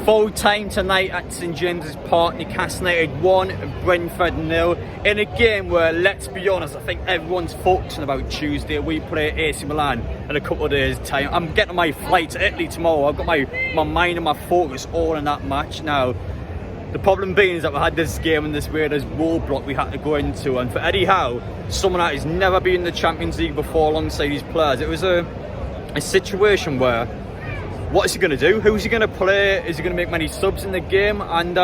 Full time tonight at St James's Park. Newcastle United 1, Brentford 0. In a game where, let's be honest, I think everyone's focusing about Tuesday. We play AC Milan in a couple of days' time. I'm getting my flight to Italy tomorrow. I've got my mind and my focus all in that match now. The problem being is that we had this game and this weirdest roadblock we had to go into, and for Eddie Howe, someone that has never been in the Champions League before alongside his players, it was a situation where, what is he going to do? Who's he going to play? Is he going to make many subs in the game? And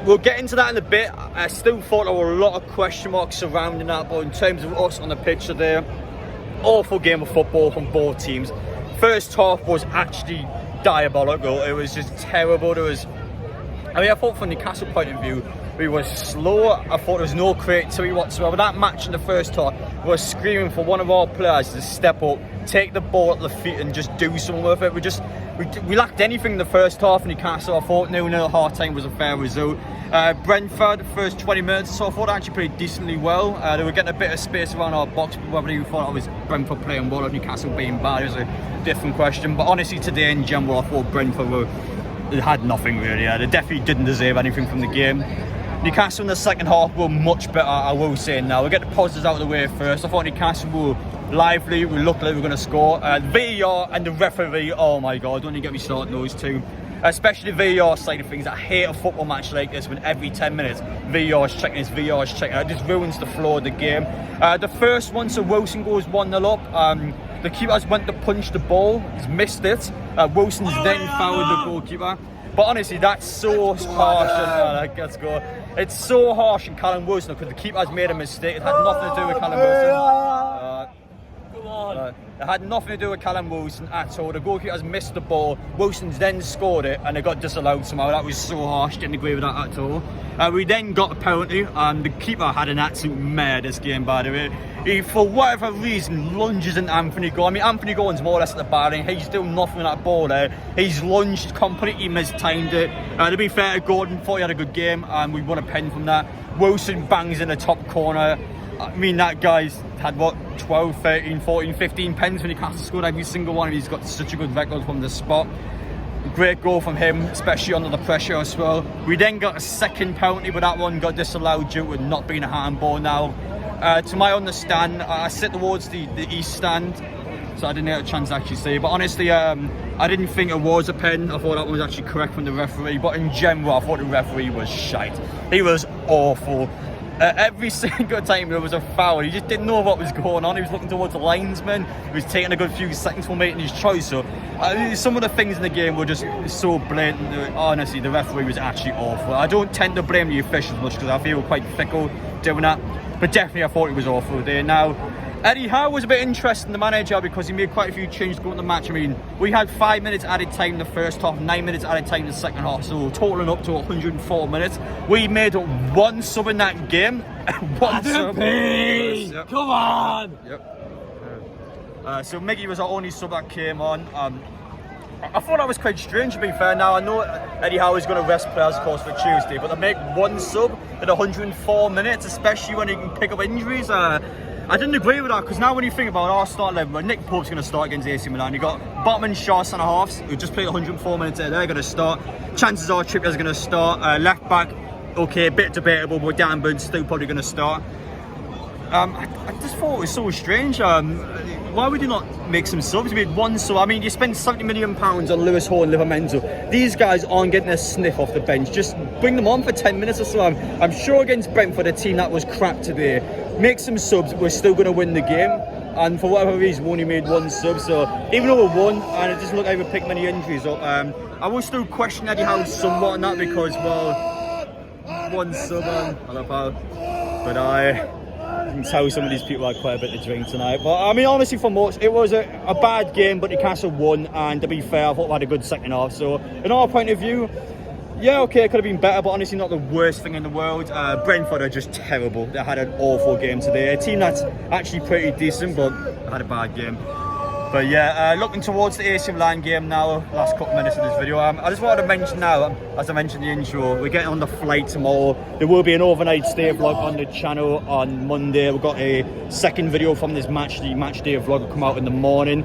we'll get into that in a bit. I still thought there were a lot of question marks surrounding that, but in terms of us on the pitch today, awful game of football from both teams. First half was actually diabolical. It was just terrible. I thought from the Newcastle point of view, we were slow. I thought there was no creativity whatsoever. That match in the first half, we were screaming for one of our players to step up, take the ball at the feet and just do something with it. We lacked anything in the first half in Newcastle. I thought 0-0 half time was a fair result. Brentford, the first 20 minutes or so, I thought actually played decently well. They were getting a bit of space around our box, but whether you thought it was Brentford playing well or Newcastle being bad is a different question. But honestly, today in general, I thought Brentford had nothing really. They definitely didn't deserve anything from the game. Newcastle in the second half were much better, I will say now. We'll get the positives out of the way first. I thought Newcastle were lively, we looked like we were going to score. VAR and the referee, oh my god, don't you get me started on those two. Especially the VAR side of things. I hate a football match like this when every 10 minutes VAR is checking this, VAR is checking. It just ruins the flow of the game. The first one, so Wilson goes 1-0 up. The keeper went to punch the ball, he's missed it. Wilson's then fouled the goalkeeper. But honestly, that's so harsh. Let's go. It's so harsh in Callum Wilson because the keeper's made a mistake. It had nothing to do with Callum Wilson. It had nothing to do with Callum Wilson at all. The goalkeeper's missed the ball. Wilson's then scored it and it got disallowed somehow. That was so harsh. Didn't agree with that at all. We then got a penalty. The keeper had an absolute mare this game, by the way. He, for whatever reason, lunges into Anthony Gordon. I mean, Anthony Gordon's more or less at the bar end. He's doing nothing with that ball there. He's lunged, completely mistimed it. To be fair to Gordon, thought he had a good game and we won a pen from that. Wilson bangs in the top corner. I mean, that guy's had, what, 12, 13, 14, 15 pens when Newcastle scored every single one. He's got such a good record from the spot. Great goal from him, especially under the pressure as well. We then got a second penalty, but that one got disallowed due to it not being a handball now. To my understand, I sit towards the east stand, so I didn't get a chance to actually see. But honestly, I didn't think it was a pen. I thought that was actually correct from the referee. But in general, I thought the referee was shite. He was awful. Every single time there was a foul, he just didn't know what was going on. He was looking towards the linesman. He was taking a good few seconds for making his choice. So some of the things in the game were just so blatant. Honestly, the referee was actually awful. I don't tend to blame the officials much because I feel quite fickle doing that. But definitely I thought it was awful there. Now, Eddie Howe was a bit interesting, the manager, because he made quite a few changes going to the match. I mean, we had 5 minutes added time in the first half, 9 minutes added time in the second half, so totaling up to 104 minutes. We made one sub in that game. One sub. Yep. Come on! Yep. So Miggy was our only sub that came on. I thought that was quite strange, to be fair. Now, I know Eddie Howe is going to rest players, of course, for Tuesday, but to make one sub at 104 minutes, especially when he can pick up injuries, I didn't agree with that, because now when you think about our start level, Nick Pope's going to start against AC Milan. You've got Botman, Shaw, centre halves, who just played 104 minutes there. They're going to start. Chances are Trippier's going to start. Left back, okay, a bit debatable, but Dan Burn's still probably going to start. I just thought it was so strange. Why would you not make some subs? You made one sub. I mean, you spent £70 million on Lewis Hall and Livramento. These guys aren't getting a sniff off the bench. Just bring them on for 10 minutes or so. I'm sure against Brentford, a team that was crap today, make some subs, we're still going to win the game. And for whatever reason, we only made one sub. So even though we won, and it doesn't look like we picked many injuries up, I will still question Eddie Howe somewhat on that because, well, one sub, I love how. But I can tell some of these people had quite a bit to drink tonight. But I mean, honestly, for most, it was a bad game, but Newcastle won. And to be fair, I thought we had a good second half. So, in our point of view, yeah, okay, it could have been better, but honestly, not the worst thing in the world. Brentford are just terrible. They had an awful game today. A team that's actually pretty decent, but had a bad game. But yeah, looking towards the AC Milan game now, last couple minutes of this video. I just wanted to mention now, as I mentioned in the intro, we're getting on the flight tomorrow. There will be an overnight stay vlog on the channel on Monday. We've got a second video from this match, the match day vlog will come out in the morning.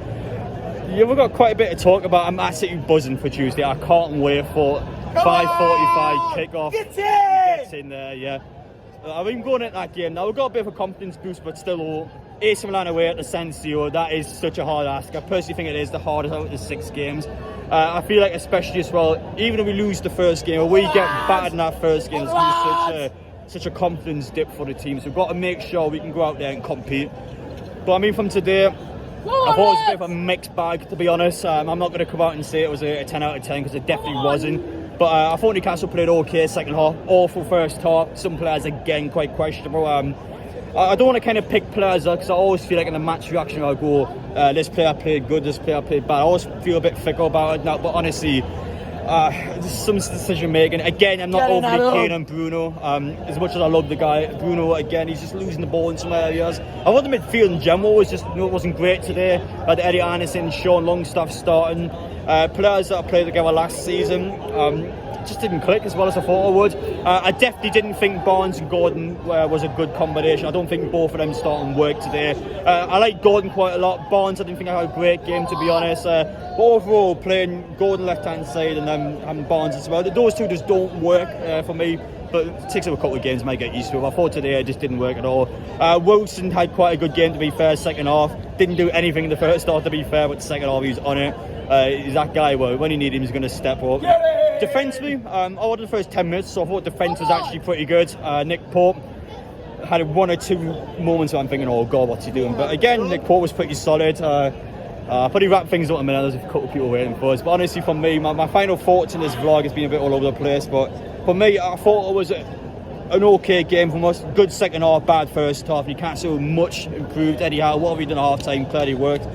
Yeah, we've got quite a bit to talk about. I'm absolutely buzzing for Tuesday. I can't wait for 5:45 kickoff. Get in there, yeah. I've been going at that game now. We've got a bit of a confidence boost, but still, AC Milan away at the San Siro, that is such a hard ask. I personally think it is the hardest out of the 6 games. I feel like, especially as well, even if we lose the first game, or we get battered in that first game, it's going to be such a confidence dip for the team. So we've got to make sure we can go out there and compete. But I mean, from today, I thought it was a bit of a mixed bag, to be honest. I'm not going to come out and say it was a 10 out of 10, because it definitely wasn't. But I thought Newcastle played okay second half. Awful first half. Some players, again, quite questionable. I don't want to kind of pick players up, because I always feel like in the match reaction I'll go, this player played good, this player played bad. I always feel a bit fickle about it now, but honestly, some decision making. Again, I'm not overly keen on Bruno. As much as I love the guy, Bruno, again, he's just losing the ball in some areas. I thought the midfield in general was just, wasn't great today. Had Eddie Anderson, Sean Longstaff starting. Players that I played together last season just didn't click as well as I thought I would. I definitely didn't think Barnes and Gordon was a good combination. I don't think both of them starting work today. I like Gordon quite a lot. Barnes, I didn't think I had a great game, to be honest. But overall, playing Gordon left-hand side and then Barnes as well, those two just don't work for me. But it takes up a couple of games, might get used to it. I thought today it just didn't work at all. Wilson had quite a good game, to be fair, second half. Didn't do anything in the first half, to be fair, but the second half he was on it. He's that guy where when you need him, he's going to step up. Defensively, I wanted the first 10 minutes, so I thought defence was actually pretty good. Nick Pope had 1 or 2 moments where I'm thinking, oh God, what's he doing? But again, Nick Pope was pretty solid. Probably wrap things up in a minute. There's a couple of people waiting for us. But honestly, for me, my final thoughts in this vlog has been a bit all over the place. But for me, I thought it was an okay game from us. Good second half, bad first half. Newcastle much improved. Eddie Howe, what have you done at half time? Clearly worked.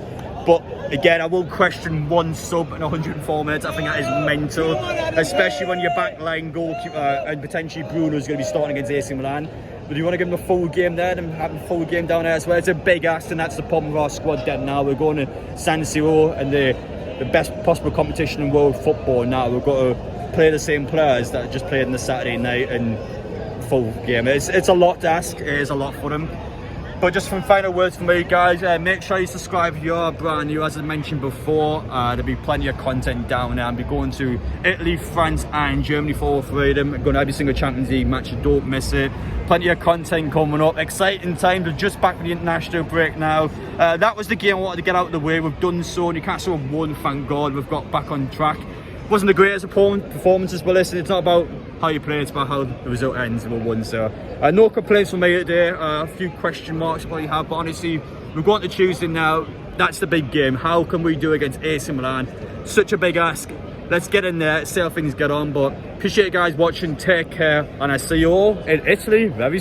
But again, I will question 1 sub in 104 minutes. I think that is mental, especially when your back line goalkeeper and potentially Bruno is going to be starting against AC Milan. But you want to give them a full game there and have a full game down there as well? It's a big ask, and that's the problem with our squad dead now. We're going to San Siro and the best possible competition in world football now. We've got to play the same players that just played on the Saturday night and full game. It's a lot to ask. It is a lot for them. But just some final words from me, guys. Make sure you subscribe if you're brand new. As I mentioned before, there'll be plenty of content down there. I'll be going to Italy, France and Germany for all 3 of them. I'm going to every single Champions League match, don't miss it. Plenty of content coming up. Exciting times. We're just back from the international break now. That was the game I wanted to get out of the way. We've done so. Newcastle have won, thank God. We've got back on track. Wasn't the greatest performances, but listen, it's not about how you play, it's about how the result ends. We won, so no complaints from me today. A few question marks probably have, but honestly, we're going to Tuesday now. That's the big game. How can we do against AC Milan? Such a big ask. Let's get in there, see how things get on. But appreciate you guys watching. Take care, and I see you all in Italy very soon.